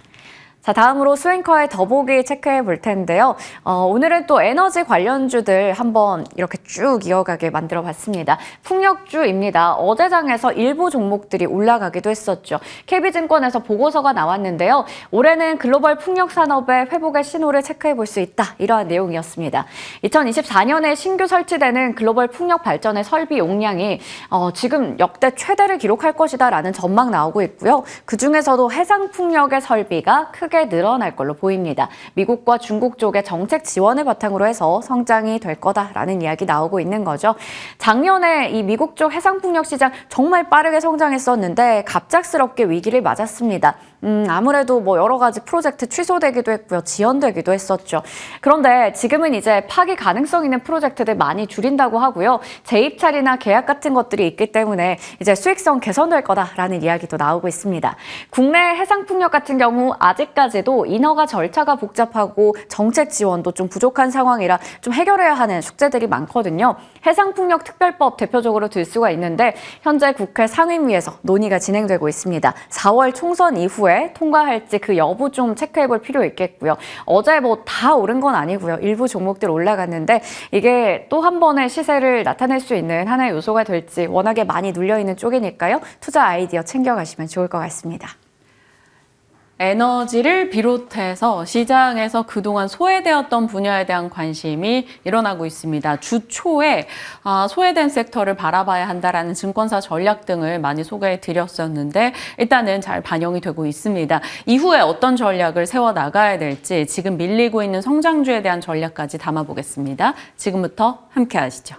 자, 다음으로 스윙커의 더보기 체크해 볼 텐데요. 오늘은 또 에너지 관련주들 한번 이렇게 쭉 이어가게 만들어 봤습니다. 풍력주입니다. 어제 장에서 일부 종목들이 올라가기도 했었죠. KB증권에서 보고서가 나왔는데요. 올해는 글로벌 풍력 산업의 회복의 신호를 체크해 볼 수 있다. 이러한 내용이었습니다. 2024년에 신규 설치되는 글로벌 풍력 발전의 설비 용량이 지금 역대 최대를 기록할 것이다라는 전망 나오고 있고요. 그중에서도 해상 풍력의 설비가 크게 크게 늘어날 걸로 보입니다. 미국과 중국 쪽의 정책 지원을 바탕으로 해서 성장이 될 거다라는 이야기 나오고 있는 거죠. 작년에 이 미국 쪽 해상풍력 시장 정말 빠르게 성장했었는데 갑작스럽게 위기를 맞았습니다. 아무래도 뭐 여러 가지 프로젝트 취소되기도 했고요. 지연되기도 했었죠. 그런데 지금은 이제 파기 가능성 있는 프로젝트들 많이 줄인다고 하고요. 재입찰이나 계약 같은 것들이 있기 때문에 이제 수익성 개선될 거다라는 이야기도 나오고 있습니다. 국내 해상풍력 같은 경우 아직까지도 인허가 절차가 복잡하고 정책 지원도 좀 부족한 상황이라 좀 해결해야 하는 숙제들이 많거든요. 해상풍력 특별법 대표적으로 들 수가 있는데 현재 국회 상임위에서 논의가 진행되고 있습니다. 4월 총선 이후에 통과할지 그 여부 좀 체크해볼 필요 있겠고요. 어제 뭐 다 오른 건 아니고요. 일부 종목들 올라갔는데 이게 또 한 번의 시세를 나타낼 수 있는 하나의 요소가 될지 워낙에 많이 눌려있는 쪽이니까요. 투자 아이디어 챙겨가시면 좋을 것 같습니다. 에너지를 비롯해서 시장에서 그동안 소외되었던 분야에 대한 관심이 일어나고 있습니다. 주 초에 소외된 섹터를 바라봐야 한다라는 증권사 전략 등을 많이 소개해 드렸었는데 일단은 잘 반영이 되고 있습니다. 이후에 어떤 전략을 세워나가야 될지 지금 밀리고 있는 성장주에 대한 전략까지 담아보겠습니다. 지금부터 함께 하시죠.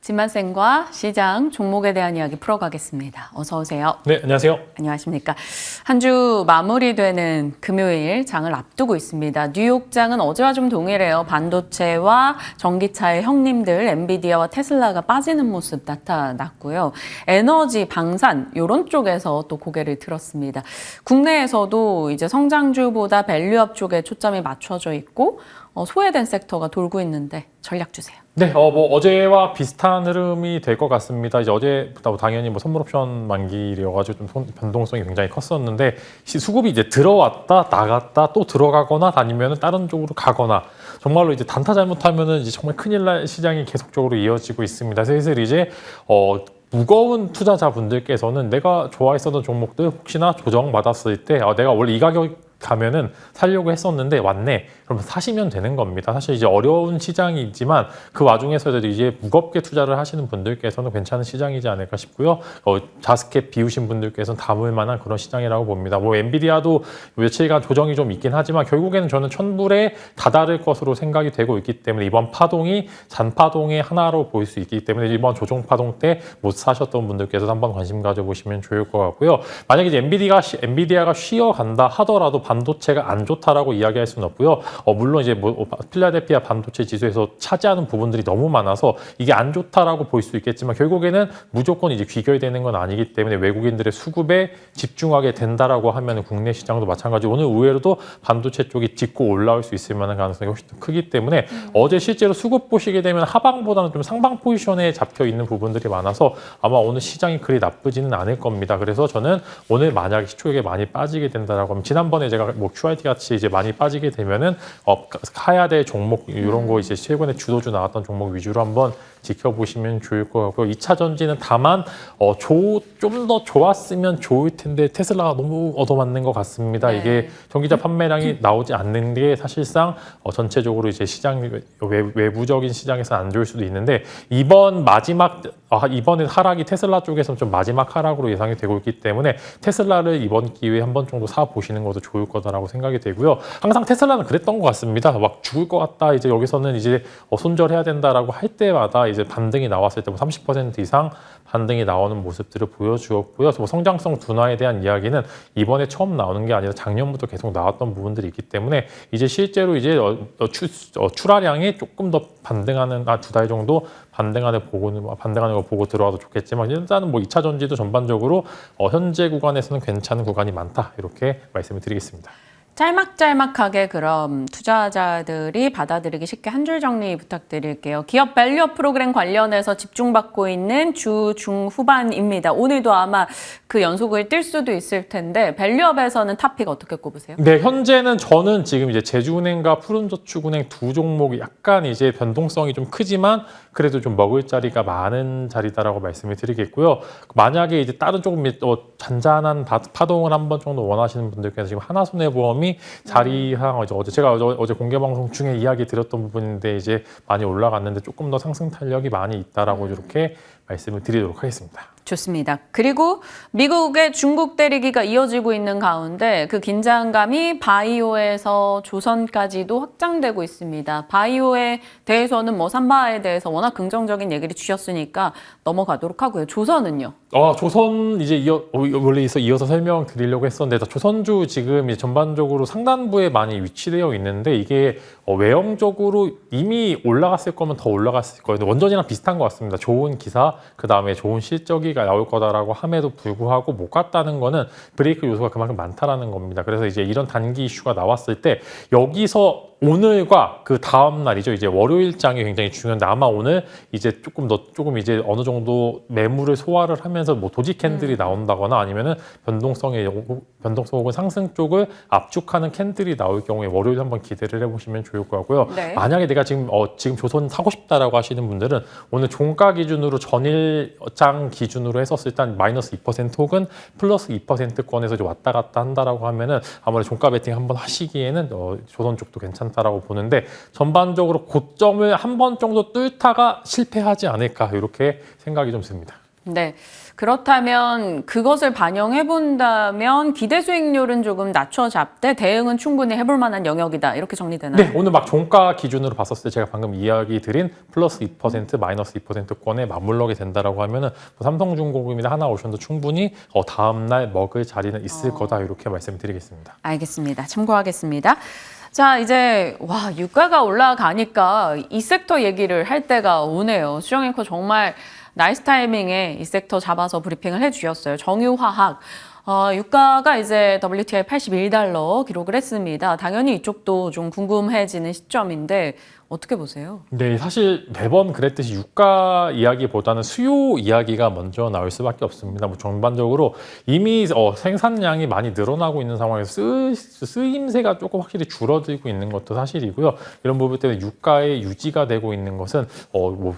진만쌤과 시장 종목에 대한 이야기 풀어가겠습니다. 어서 오세요. 네, 안녕하세요. 안녕하십니까. 한 주 마무리되는 금요일 장을 앞두고 있습니다. 뉴욕장은 어제와 좀 동일해요. 반도체와 전기차의 형님들 엔비디아와 테슬라가 빠지는 모습 나타났고요. 에너지, 방산 이런 쪽에서 또 고개를 들었습니다. 국내에서도 이제 성장주보다 밸류업 쪽에 초점이 맞춰져 있고 소외된 섹터가 돌고 있는데 전략 주세요. 네, 뭐 어제와 비슷한 흐름이 될 것 같습니다. 이제 어제부터 당연히 뭐 선물 옵션 만기이어가지고 좀 변동성이 굉장히 컸었는데 수급이 이제 들어왔다 나갔다 또 들어가거나 아니면은 다른 쪽으로 가거나 정말로 이제 단타 잘못하면은 이제 정말 큰일 날 시장이 계속적으로 이어지고 있습니다. 슬슬 이제 무거운 투자자분들께서는 내가 좋아했었던 종목들 혹시나 조정받았을 때 내가 원래 이 가격 가면은 살려고 했었는데 왔네. 그럼 사시면 되는 겁니다. 사실 이제 어려운 시장이지만 그 와중에서도 이제 무겁게 투자를 하시는 분들께서는 괜찮은 시장이지 않을까 싶고요. 자스캡 비우신 분들께서는 담을 만한 그런 시장이라고 봅니다. 뭐 엔비디아도 며칠간 조정이 좀 있긴 하지만 결국에는 저는 천불에 다다를 것으로 생각이 되고 있기 때문에 이번 파동이 잔파동의 하나로 보일 수 있기 때문에 이번 조정 파동 때 못 사셨던 분들께서 한번 관심 가져보시면 좋을 것 같고요. 만약에 이제 엔비디아가 쉬어간다 하더라도 반도체가 안 좋다라고 이야기할 수는 없고요. 물론 이제 필라델피아 반도체 지수에서 차지하는 부분들이 너무 많아서 이게 안 좋다라고 볼 수 있겠지만 결국에는 무조건 이제 귀결되는 건 아니기 때문에 외국인들의 수급에 집중하게 된다라고 하면 국내 시장도 마찬가지. 오늘 의외로도 반도체 쪽이 짚고 올라올 수 있을 만한 가능성이 훨씬 더 크기 때문에 어제 실제로 수급 보시게 되면 하방보다는 좀 상방 포지션에 잡혀 있는 부분들이 많아서 아마 오늘 시장이 그리 나쁘지는 않을 겁니다. 그래서 저는 오늘 만약에 시초에 많이 빠지게 된다라고 하면 지난번에 제가 뭐 QRT 같이 이제 많이 빠지게 되면은 가야 될 종목 이런 거 이제 최근에 주도주 나왔던 종목 위주로 한번 지켜보시면 좋을 것 같고요. 2차 전지는 다만 좀 더 좋았으면 좋을 텐데 테슬라가 너무 얻어맞는 것 같습니다. 네. 이게 전기차 판매량이 나오지 않는 게 사실상 전체적으로 이제 시장 외부적인 시장에서 안 좋을 수도 있는데 이번에 하락이 테슬라 쪽에서는 좀 마지막 하락으로 예상이 되고 있기 때문에 테슬라를 이번 기회에 한 번 정도 사 보시는 것도 좋을 거다라고 생각이 되고요. 항상 테슬라는 그랬던 것 같습니다. 막 죽을 것 같다. 이제 여기서는 이제 손절해야 된다라고 할 때마다 이제 반등이 나왔을 때 뭐 30% 이상 반등이 나오는 모습들을 보여주었고요. 뭐 성장성 둔화에 대한 이야기는 이번에 처음 나오는 게 아니라 작년부터 계속 나왔던 부분들이 있기 때문에 이제 실제로 이제 출하량이 조금 더 반등하는 두 달 정도 반등하는 거 보고 들어와도 좋겠지만 일단은 뭐 2차 전지도 전반적으로 현재 구간에서는 괜찮은 구간이 많다 이렇게 말씀을 드리겠습니다. 짤막짤막하게 그럼 투자자들이 받아들이기 쉽게 한 줄 정리 부탁드릴게요. 기업 밸류업 프로그램 관련해서 집중받고 있는 주, 중, 후반입니다. 오늘도 아마 그 연속을 뛸 수도 있을 텐데 밸류업에서는 탑픽 어떻게 꼽으세요? 네, 현재는 저는 지금 이제 제주은행과 푸른저축은행 두 종목이 약간 이제 변동성이 좀 크지만 그래도 좀 먹을 자리가 많은 자리다라고 말씀을 드리겠고요. 만약에 이제 다른 조금 잔잔한 파동을 한번 정도 원하시는 분들께서 지금 하나손해보험이 자리상 제가 어제 공개 방송 중에 이야기 드렸던 부분인데 이제 많이 올라갔는데 조금 더 상승 탄력이 많이 있다라고 이렇게 말씀을 드리도록 하겠습니다. 좋습니다. 그리고 미국의 중국 때리기가 이어지고 있는 가운데 그 긴장감이 바이오에서 조선까지도 확장되고 있습니다. 바이오에 대해서는 삼바에 대해서 워낙 긍정적인 얘기를 주셨으니까 넘어가도록 하고요. 조선은요? 조선 이제 원래 이어서 설명드리려고 했었는데 조선주 지금 이제 전반적으로 상단부에 많이 위치되어 있는데 이게 외형적으로 이미 올라갔을 거면 더 올라갔을 거예요. 원전이랑 비슷한 것 같습니다. 좋은 기사, 그 다음에 좋은 실적이 나올 거다라고 함에도 불구하고 못 갔다는 거는 브레이크 요소가 그만큼 많다라는 겁니다. 그래서 이제 이런 단기 이슈가 나왔을 때 여기서 오늘과 그 다음 날이죠. 이제 월요일장이 굉장히 중요한데 아마 오늘 이제 조금 이제 어느 정도 매물을 소화를 하면서 도지 캔들이 나온다거나 아니면은 변동성 혹은 상승 쪽을 압축하는 캔들이 나올 경우에 월요일 한번 기대를 해보시면 좋을 것 같고요. 네. 만약에 내가 지금 조선 사고 싶다라고 하시는 분들은 오늘 종가 기준으로 전일장 기준으로 했었을 때 마이너스 2% 혹은 플러스 2%권에서 왔다 갔다 한다라고 하면은 아무래도 종가 베팅 한번 하시기에는 조선 쪽도 괜찮다라고 보는데 전반적으로 고점을 한 번 정도 뚫다가 실패하지 않을까 이렇게 생각이 좀 듭니다. 네. 그렇다면 그것을 반영해 본다면 기대 수익률은 조금 낮춰 잡되 대응은 충분히 해볼 만한 영역이다. 이렇게 정리되나요? 네, 오늘 막 종가 기준으로 봤었을 때 제가 방금 이야기 드린 플러스 2%, 마이너스 2%권에 맞물러게 된다라고 하면은 삼성중공업이나 하나오션도 충분히 다음 날 먹을 자리는 있을 거다 이렇게 말씀드리겠습니다. 알겠습니다. 참고하겠습니다. 자, 이제 유가가 올라가니까 이 섹터 얘기를 할 때가 오네요. 수정 앵커 정말 나이스 타이밍에 이 섹터 잡아서 브리핑을 해주셨어요. 정유화학. 유가가 이제 WTI 81달러 기록을 했습니다. 당연히 이쪽도 좀 궁금해지는 시점인데 어떻게 보세요? 네, 사실 매번 그랬듯이 유가 이야기보다는 수요 이야기가 먼저 나올 수밖에 없습니다. 전반적으로 이미 생산량이 많이 늘어나고 있는 상황에서 쓰임새가 조금 확실히 줄어들고 있는 것도 사실이고요. 이런 부분 때문에 유가의 유지가 되고 있는 것은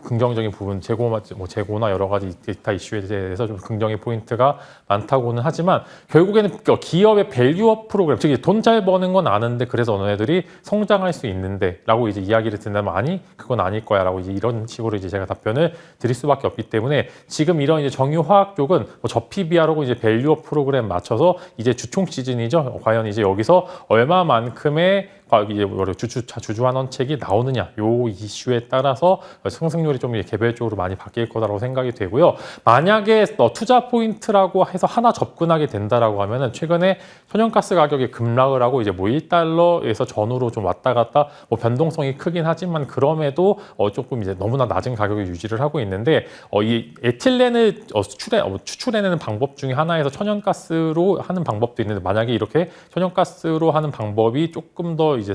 긍정적인 부분, 재고나 여러 가지 기타 이슈에 대해서 좀 긍정의 포인트가 많다고는 하지만 결국에는 기업의 밸류업 프로그램, 즉 돈 잘 버는 건 아는데 그래서 어느 애들이 성장할 수 있는데라고 이제 이야기를 듣는다면 아니 그건 아닐 거야라고 이제 이런 식으로 이제 제가 답변을 드릴 수밖에 없기 때문에 지금 이런 이제 정유화학 쪽은 저PBR하고 이제 밸류업 프로그램 맞춰서 이제 주총 시즌이죠. 과연 이제 여기서 얼마만큼의 이제 주주환원책이 나오느냐 요 이슈에 따라서 상승률이 좀 개별적으로 많이 바뀔 거다라고 생각이 되고요. 만약에 투자 포인트라고 해서 하나 접근하게 된다라고 하면은 최근에 천연가스 가격이 급락을 하고 이제 1달러에서 전후로 좀 왔다 갔다 변동성이 크긴 하지만 그럼에도 조금 이제 너무나 낮은 가격을 유지를 하고 있는데 이 에틸렌을 추출해내는 방법 중에 하나에서 천연가스로 하는 방법도 있는데 만약에 이렇게 천연가스로 하는 방법이 조금 더 이제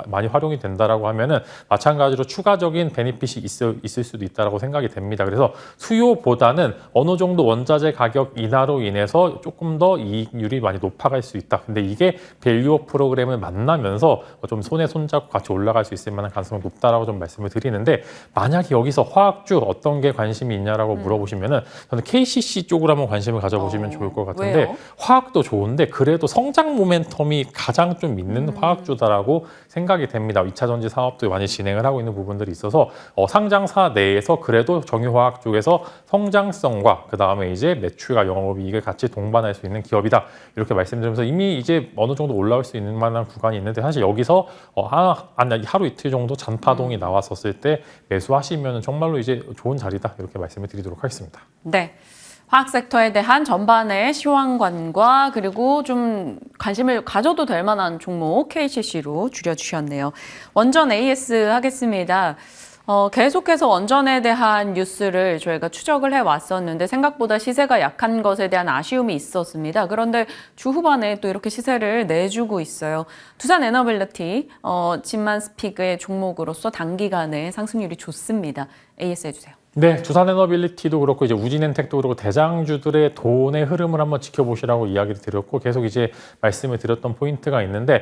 많이 활용이 된다라고 하면은 마찬가지로 추가적인 베니핏이 있을 수도 있다라고 생각이 됩니다. 그래서 수요보다는 어느 정도 원자재 가격 인하로 인해서 조금 더 이익률이 많이 높아갈 수 있다. 근데 이게 밸류업 프로그램을 만나면서 좀 손에 손잡고 같이 올라갈 수 있을 만한 가능성이 높다라고 좀 말씀을 드리는데 만약에 여기서 화학주 어떤 게 관심이 있냐라고 물어보시면은 저는 KCC 쪽으로 한번 관심을 가져보시면 좋을 것 같은데 왜요? 화학도 좋은데 그래도 성장 모멘텀이 가장 좀 있는 화학주다라고 생각이 됩니다. 2차 전지 사업도 많이 진행을 하고 있는 부분들이 있어서 상장사 내에서 그래도 정유화학 쪽에서 성장성과 그 다음에 이제 매출과 영업이익을 같이 동반할 수 있는 기업이다. 이렇게 말씀드리면서 이미 이제 어느 정도 올라올 수 있는 만한 구간이 있는데 사실 여기서 하루 이틀 정도 잔파동이 나왔었을 때 매수하시면 정말로 이제 좋은 자리다. 이렇게 말씀을 드리도록 하겠습니다. 네. 화학 섹터에 대한 전반의 시황관과 그리고 좀 관심을 가져도 될 만한 종목 KCC로 줄여주셨네요. 원전 AS 하겠습니다. 계속해서 원전에 대한 뉴스를 저희가 추적을 해왔었는데 생각보다 시세가 약한 것에 대한 아쉬움이 있었습니다. 그런데 주 후반에 또 이렇게 시세를 내주고 있어요. 두산 에너빌리티, 진만스피그의 종목으로서 단기간에 상승률이 좋습니다. AS 해주세요. 네, 두산에너빌리티도 그렇고 이제 우진엔텍도 그렇고 대장주들의 돈의 흐름을 한번 지켜보시라고 이야기를 드렸고 계속 이제 말씀을 드렸던 포인트가 있는데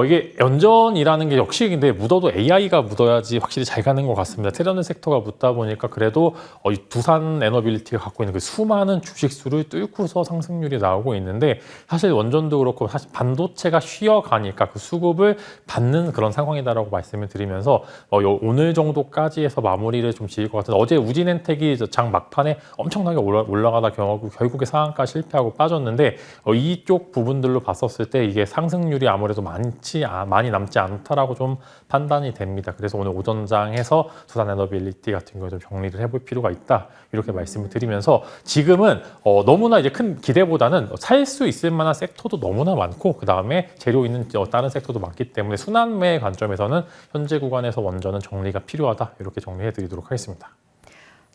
이게 연전이라는 게 역시 근데 묻어도 AI가 묻어야지 확실히 잘 가는 것 같습니다. 트레저리 섹터가 묻다 보니까 그래도 이 두산에너빌리티가 갖고 있는 그 수많은 주식수를 뚫고서 상승률이 나오고 있는데 사실 원전도 그렇고 사실 반도체가 쉬어가니까 그 수급을 받는 그런 상황이다라고 말씀을 드리면서 오늘 정도까지 해서 마무리를 좀 지을 것 같은데 어제 우진엔텍이 장 막판에 엄청나게 올라가다 결국에 상한가 실패하고 빠졌는데 이쪽 부분들로 봤었을 때 이게 상승률이 아무래도 많이 남지 않다라고 좀 판단이 됩니다. 그래서 오늘 오전장에서 두산에너빌리티 같은 거 좀 정리를 해볼 필요가 있다 이렇게 말씀을 드리면서 지금은 너무나 이제 큰 기대보다는 살 수 있을 만한 섹터도 너무나 많고 그 다음에 재료 있는 다른 섹터도 많기 때문에 순환매의 관점에서는 현재 구간에서 원전은 정리가 필요하다 이렇게 정리해드리도록 하겠습니다.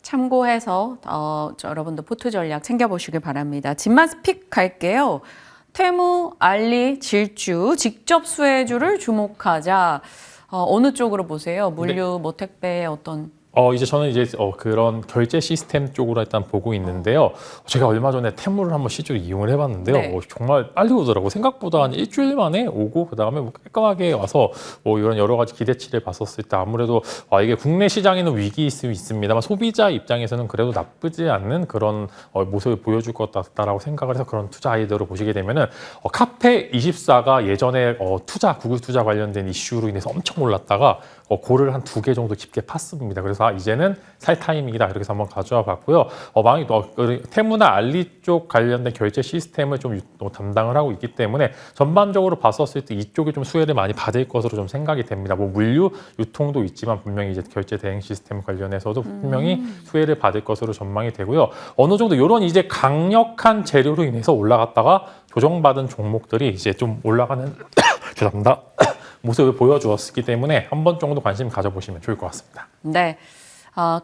참고해서 여러분도 포트 전략 챙겨보시길 바랍니다. 진만스픽 갈게요. 태무, 알리, 질주, 직접 수혜주를 주목하자. 어느 쪽으로 보세요? 물류, 뭐 택배 어떤? 이제 저는 이제 그런 결제 시스템 쪽으로 일단 보고 있는데요. 제가 얼마 전에 테무를 한번 실제로 이용을 해봤는데요. 네. 정말 빨리 오더라고요. 생각보다 한 일주일 만에 오고 그다음에 뭐 깔끔하게 와서 이런 여러 가지 기대치를 봤었을 때 아무래도 이게 국내 시장에는 위기일 수 있습니다만 소비자 입장에서는 그래도 나쁘지 않는 그런 모습을 보여줄 것 같다라고 생각을 해서 그런 투자 아이디어로 보시게 되면은 카페24가 예전에 구글 투자 관련된 이슈로 인해서 엄청 올랐다가 고를 한 2개 정도 깊게 팠습니다. 그래서 이제는 살 타이밍이다 이렇게 해서 한번 가져와 봤고요. 테무나 알리 쪽 관련된 결제 시스템을 좀 담당을 하고 있기 때문에 전반적으로 봤었을 때 이쪽이 좀 수혜를 많이 받을 것으로 좀 생각이 됩니다. 뭐 물류 유통도 있지만 분명히 이제 결제 대행 시스템 관련해서도 분명히 수혜를 받을 것으로 전망이 되고요. 어느 정도 이런 이제 강력한 재료로 인해서 올라갔다가 조정받은 종목들이 이제 좀 올라가는 죄송합니다. 모습을 보여주었기 때문에 한 번 정도 관심 가져보시면 좋을 것 같습니다. 네.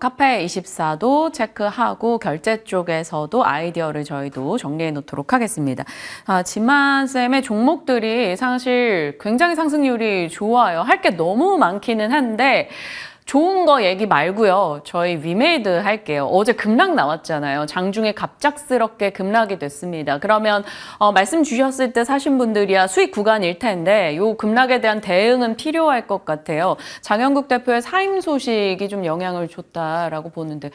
카페24도 체크하고 결제 쪽에서도 아이디어를 저희도 정리해 놓도록 하겠습니다. 진만쌤의 종목들이 사실 굉장히 상승률이 좋아요. 할 게 너무 많기는 한데 좋은 거 얘기 말고요. 저희 위메이드 할게요. 어제 급락 나왔잖아요. 장중에 갑작스럽게 급락이 됐습니다. 그러면 말씀 주셨을 때 사신 분들이야 수익 구간일 텐데 요 급락에 대한 대응은 필요할 것 같아요. 장영국 대표의 사임 소식이 좀 영향을 줬다라고 보는데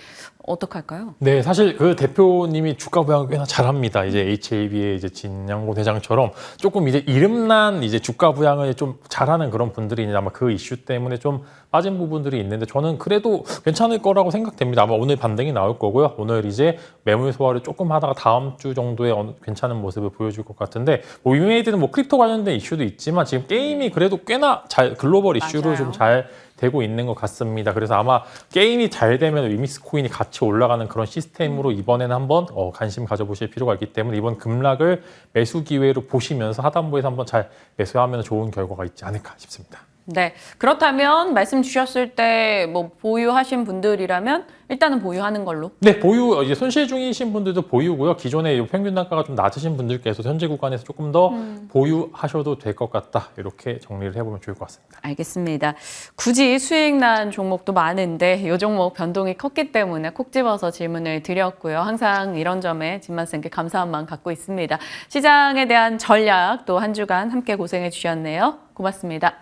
어떡할까요? 네, 사실 그 대표님이 주가 부양을 꽤나 잘합니다. 이제 HAB의 이제 진양고 대장처럼 조금 이제 이름난 이제 주가 부양을 좀 잘하는 그런 분들이 있는데 아마 그 이슈 때문에 좀 빠진 부분들이 있는데 저는 그래도 괜찮을 거라고 생각됩니다. 아마 오늘 반등이 나올 거고요. 오늘 이제 매물 소화를 조금 하다가 다음 주 정도에 괜찮은 모습을 보여줄 것 같은데 위메이드는 뭐 크립토 관련된 이슈도 있지만 지금 게임이 그래도 꽤나 잘 글로벌 이슈로 좀 잘 되고 있는 것 같습니다. 그래서 아마 게임이 잘 되면 위믹스 코인이 같이 올라가는 그런 시스템으로 이번에는 한번 관심 가져보실 필요가 있기 때문에 이번 급락을 매수 기회로 보시면서 하단부에서 한번 잘 매수하면 좋은 결과가 있지 않을까 싶습니다. 네. 그렇다면 말씀 주셨을 때 뭐 보유하신 분들이라면 일단은 보유하는 걸로. 네, 보유 이제 손실 중이신 분들도 보유고요. 기존에 평균 단가가 좀 낮으신 분들께서 현재 구간에서 조금 더 보유하셔도 될 것 같다. 이렇게 정리를 해보면 좋을 것 같습니다. 알겠습니다. 굳이 수익 난 종목도 많은데 이 종목 변동이 컸기 때문에 콕 집어서 질문을 드렸고요. 항상 이런 점에 진만쌤께 감사한 마음 갖고 있습니다. 시장에 대한 전략 또 한 주간 함께 고생해 주셨네요. 고맙습니다.